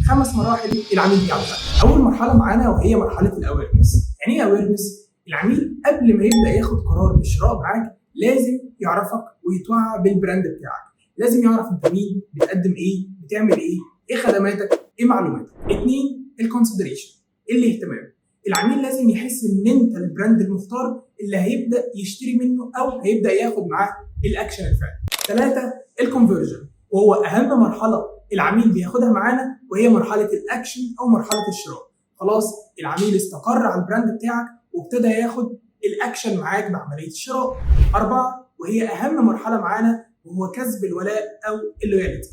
5 مراحل العميل بيعدي. اول مرحله معانا وهي مرحله الاويرنس. يعني ايه اويرنس؟ العميل قبل ما يبدا ياخد قرار بالشراء معاك لازم يعرفك ويتوعى بالبراند بتاعك، لازم يعرف انت مين، بتقدم ايه، بتعمل ايه خدماتك، ايه معلوماتك. 2 الكونسيدريشن، الاهتمام. العميل لازم يحس ان انت البراند المختار اللي هيبدا يشتري منه او هيبدا ياخد معاه الاكشن الفعلي. 3 الكونفرجن، وهو اهم مرحله العميل بياخدها معانا، وهي مرحله الاكشن او مرحله الشراء. خلاص العميل استقر على البراند بتاعك وابتدى ياخد الاكشن معاك بعمليه الشراء. 4 وهي اهم مرحله معانا، وهو كسب الولاء او اللويالتي.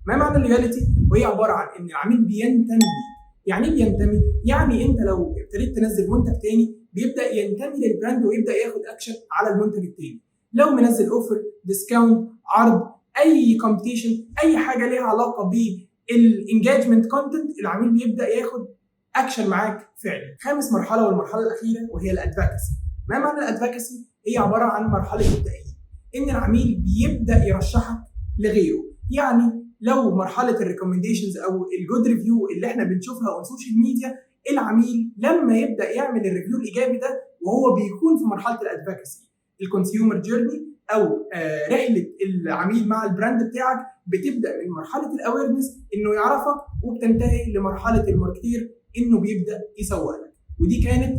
ما معنى اللويالتي؟ وهي عباره عن ان العميل بينتمي ليك. يعني ايه بينتمي؟ يعني انت لو ابتديت تنزل منتج تاني بيبدا ينتمي للبراند ويبدا ياخد اكشن على المنتج التاني. لو منزل اوفر، ديسكاونت، عرض، اي كومبيتيشن، اي حاجه ليها علاقه بالانجيجمنت كونتنت، العميل بيبدا ياخد اكشن معاك فعلي. 5 مرحله والمرحله الاخيره وهي الادفاكسي. ما معنى الادفاكسي؟ هي عباره عن مرحله التأييد، ان العميل بيبدا يرشحك لغيره. يعني لو مرحله الريكومنديشنز او الجود ريفيو اللي احنا بنشوفها على السوشيال ميديا، العميل لما يبدا يعمل الريفيو الايجابي ده وهو بيكون في مرحله الادفاكسي. الكونسيومر جيرني او رحله العميل مع البراند بتاعك بتبدا من مرحله الاويرنس انه يعرفك، وبتنتهي لمرحله الماركتير انه بيبدا يسوق لك. ودي كانت